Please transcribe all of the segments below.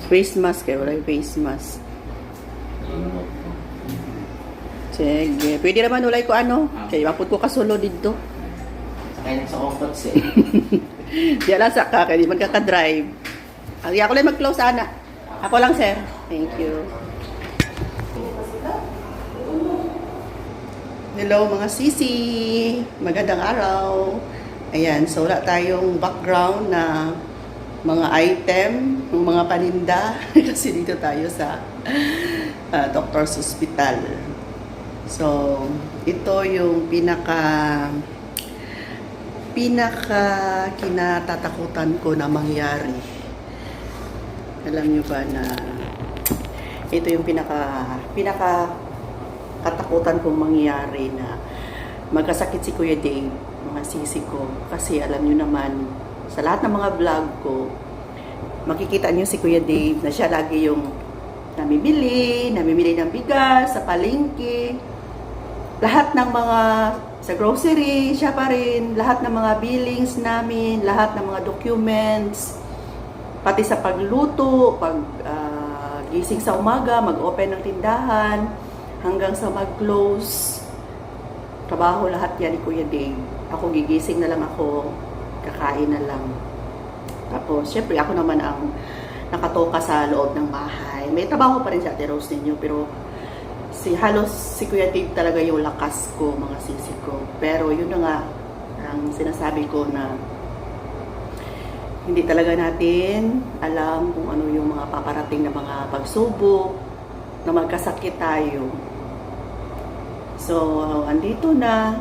Face mask kayo, wala yung face mask. Sige. Pwede naman ulay ko ano. Kaya maput ko kasulo dito. Kaya sa comforts eh. Di lang sa ka, kaya di man kaka-drive. Ay, ako lang mag-close, ana. Ako lang, sir. Thank you. Hello, mga sisi. Magandang araw. Ayan, so wala tayong background na mga item, ng mga paninda. Kasi dito tayo sa Doctor's Hospital. So, ito yung pinaka kinatatakutan ko na mangyari. Alam nyo ba na ito yung pinaka katakutan kong mangyari na magkasakit si Kuya Dave, mga sisi ko. Kasi alam nyo naman, sa lahat ng mga vlog ko, makikita nyo si Kuya Dave na siya lagi yung namimili ng bigas sa palengke. Lahat ng mga sa grocery, siya pa rin. Lahat ng mga billings namin, lahat ng mga documents, pati sa pagluto, gising sa umaga, mag-open ng tindahan, hanggang sa mag-close. Trabaho lahat yan ni Kuya Dave. Ako gigising na lang ako, kakain na lang. Tapos, syempre ako naman ang nakatoka sa loob ng bahay. May trabaho pa rin si Ate Rose ninyo, pero halos si Kuya Dave talaga yung lakas ko, mga sisi ko. Pero yun na nga, ang sinasabi ko na hindi talaga natin alam kung ano yung mga paparating na mga pagsubok, na magkasakit tayo. So, andito na.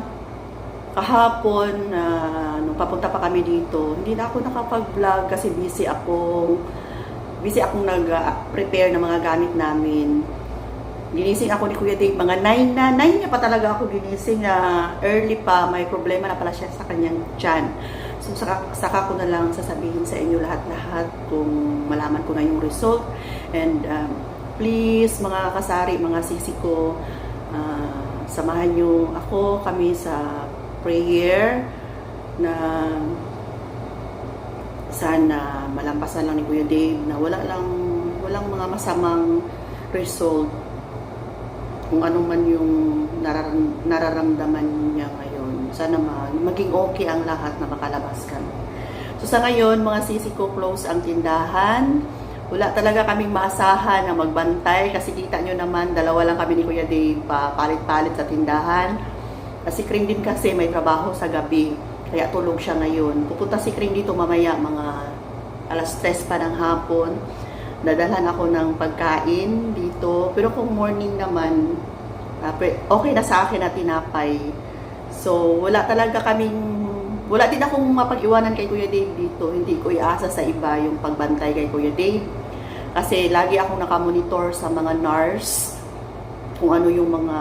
Kahapon, nung papunta pa kami dito, hindi na ako nakapag-vlog kasi busy akong nag-prepare ng mga gamit namin. Ginising ako ni Kuya Dave, mga 9 niya pa talaga ako ginising na early pa, may problema na pala siya sa kanyang tiyan. So, saka ko na lang sasabihin sa inyo lahat-lahat kung malaman ko na yung result. And please, mga kasari, mga sisi ko, samahan nyo kami sa prayer na sana malampasan lang ni Kuya Dave na walang mga masamang result kung ano man yung nararamdaman niya ngayon. Sana maging okay ang lahat na makalabas kami. So sa ngayon, mga sisi ko, close ang tindahan. Wala talaga kaming maasahan na magbantay kasi kita nyo naman, dalawa lang kami ni Kuya Dave palit-palit sa tindahan. Kasi Kring din kasi may trabaho sa gabi, kaya tulog siya ngayon. Pupunta si Kring dito mamaya, mga alas 3 pa ng hapon. Dadalhan ako ng pagkain dito. Pero kung morning naman, okay na sa akin na tinapay. So, wala din akong mapag-iwanan kay Kuya Dave dito. Hindi ko iasa sa iba yung pagbantay kay Kuya Dave. Kasi lagi akong nakamonitor sa mga nurse kung ano yung mga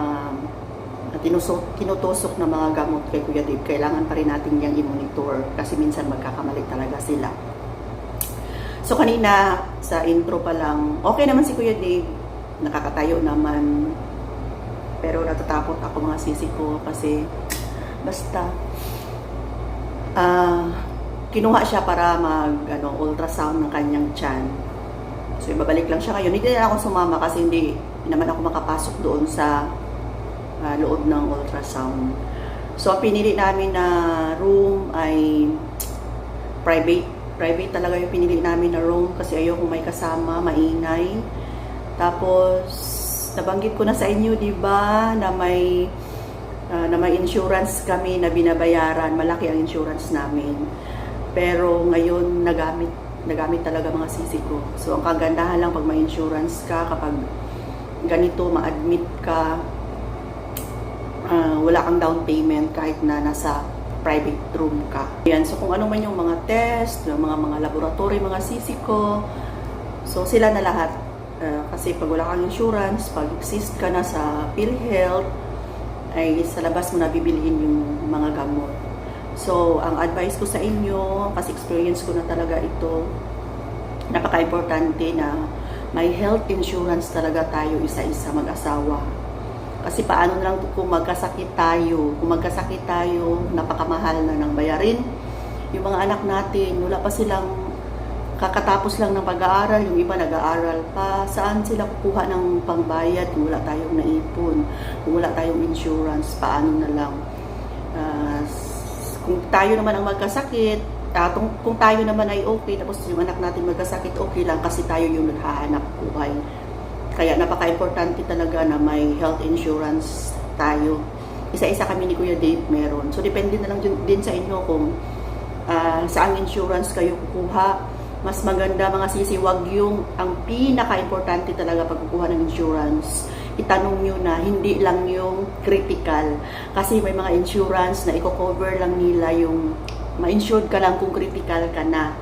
tinutusok na mga gamot kay Kuya Dave. Kailangan pa rin natin yung i-monitor kasi minsan magkakamali talaga sila. So, kanina, sa intro pa lang, okay naman si Kuya Dave. Nakakatayo naman. Pero natatakot ako, mga sisi ko, kasi basta kinuha siya para ultrasound ng kanyang tiyan. So, ibabalik lang siya ngayon. Hindi na ako sumama kasi hindi naman ako makapasok doon sa loob ng ultrasound. So, ang pinili namin na room ay private talaga yung pinili namin na room kasi ayoko may kasama, maingay. Tapos, nabanggit ko na sa inyo, di ba, na may insurance kami na binabayaran. Malaki ang insurance namin. Pero ngayon, nagamit talaga mga sisi ko. So, ang kagandahan lang pag may insurance ka, kapag ganito, ma-admit ka, wala kang down payment kahit na nasa private room ka. Yan, so kung ano man yung mga test, yung mga laboratory, mga sisi ko, so sila na lahat. Kasi pag wala kang insurance, pag exist ka na sa PhilHealth, ay sa labas mo na bibilihin yung mga gamot. So, ang advice ko sa inyo, kasi experience ko na talaga ito, napaka-importante na may health insurance talaga tayo isa-isa mag-asawa. Kasi paano na lang kung magkasakit tayo. Kung magkasakit tayo, napakamahal na ng bayarin. Yung mga anak natin, wala pa silang kakatapos lang ng pag-aaral, yung iba nag-aaral pa, saan sila kukuha ng pangbayad kung wala tayong naipon, kung wala tayong insurance, paano na lang. Kung tayo naman ang magkasakit, kung tayo naman ay okay, tapos yung anak natin magkasakit, okay lang kasi tayo yung naghahanap buhay. Kaya napaka-importante talaga na may health insurance tayo. Isa-isa kami ni Kuya Dave meron. So depende na lang din sa inyo kung saang insurance kayo kukuha. Mas maganda mga sisi, wag yung ang pinaka-importante talaga pag kukuha ng insurance. Itanong nyo na hindi lang yung critical. Kasi may mga insurance na i-cover lang nila yung ma-insured ka lang kung critical ka na.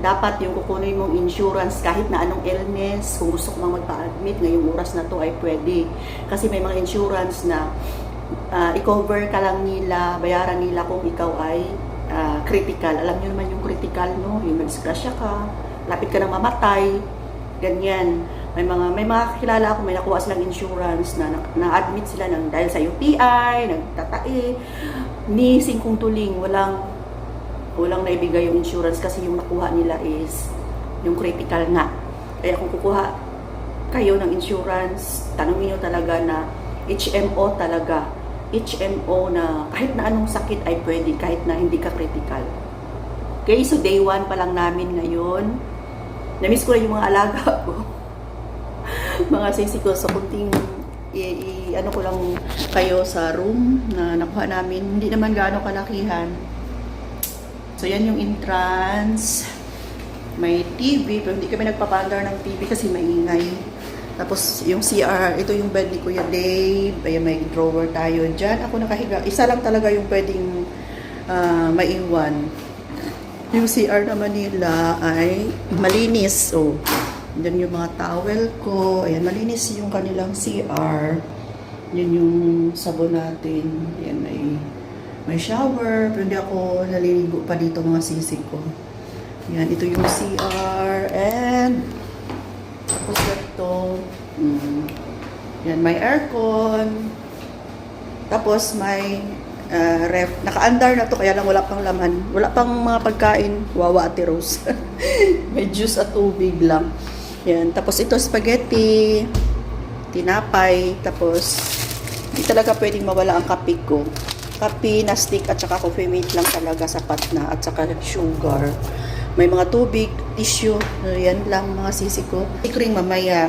Dapat yung kukunin mong insurance kahit na anong illness, kung gusto ko mang magpa-admit ngayong oras na to ay pwede. Kasi may mga insurance na i-cover ka lang nila, bayaran nila kung ikaw ay critical. Alam niyo naman yung critical, no? Yung disgrasya ka, lapit ka nang mamatay, ganyan. May mga kilala ako, may nakuha silang insurance na-admit sila dahil sa UTI, nagtatae, ni singkong tuling, walang naibigay yung insurance kasi yung nakuha nila is yung critical nga. Kaya kung kukuha kayo ng insurance, tanongin nyo talaga na HMO talaga. HMO na kahit na anong sakit ay pwede, kahit na hindi ka critical. Okay, so day 1 pa lang namin ngayon. Namiss ko na yung mga alaga ko. Mga sisi ko, so kunting ano ko lang kayo sa room na nakuha namin. Hindi naman gaano kalakihan. So yan yung entrance. May TV, pero hindi kami nagpapandar ng TV kasi maingay. Tapos yung CR, ito yung bed ni Kuya Dave. Ayan, may drawer tayo dyan. Ako nakahiga. Isa lang talaga yung pwedeng maiwan. Yung CR naman nila ay malinis. So, dyan yung mga towel ko. Ayan, malinis yung kanilang CR. Yan yung sabon natin. Ayan, may shower. Pero hindi ako naliligo pa dito mga sisi ko. Ayan, ito yung CR. And tapos ito, yan, may aircon. Tapos may ref. Naka-andar na to, kaya lang wala pang laman. Wala pang mga pagkain. Wawa Ate Rose. May juice at tubig lang. Yan. Tapos ito, spaghetti, tinapay. Tapos, hindi talaga pwedeng mawala ang kape ko. Kape na stick at saka coffee mate lang talaga, sapat na. At saka sugar. May mga tubig, tissue, yan lang mga sisi ko. Ikring mamaya,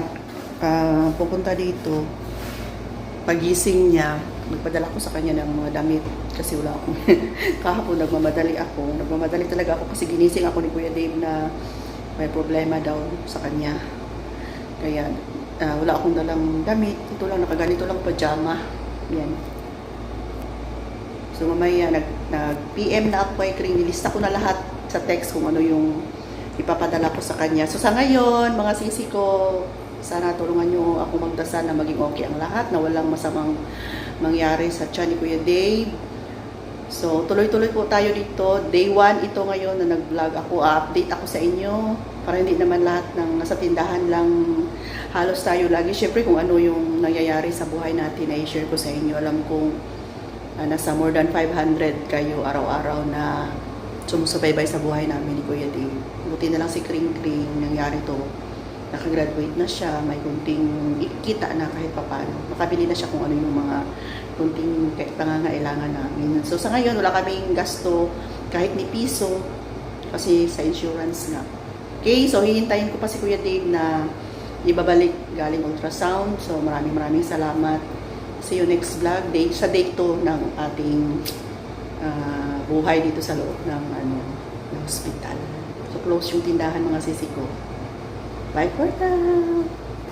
pupunta dito. Pagising niya, magpadala ko sa kanya ng mga damit. Kasi wala akong, kahapon nagmamadali talaga ako kasi ginising ako ni Kuya Dave na may problema daw sa kanya. Kaya, wala akong dalang damit. Ito lang, nakaganito lang pajama. Yan. So mamaya, nag-PM na ako kay Kring. Nilista ko na lahat sa text kung ano yung ipapadala ko sa kanya. So sa ngayon, mga sisi ko, sana tulungan nyo ako magdasal na maging okay ang lahat, na walang masamang mangyari sa tiyan ni Kuya Dave. So tuloy-tuloy po tayo dito. Day 1 ito ngayon na nag-vlog ako. Update ako sa inyo para hindi naman lahat ng nasa tindahan lang halos tayo lagi. Syempre kung ano yung nangyayari sa buhay natin ay share ko sa inyo. Alam kong nasa more than 500 kayo araw-araw na sumusubaybay sa buhay namin ni Kuya Dave. Buti na lang si Kring Kring, nangyari to. Nakagraduate na siya, may kunting ikita na kahit papano. Makabili na siya kung ano yung mga kunting pangangailangan namin. So sa ngayon, wala kaming gasto kahit ni piso kasi sa insurance nga. Okay, so hihintayin ko pa si Kuya Dave na ibabalik galing ultrasound. So maraming salamat. See you next vlog. Sa day 2 ng ating buhay dito sa loob ng hospital. So close yung tindahan mga sisi ko. Bye for now!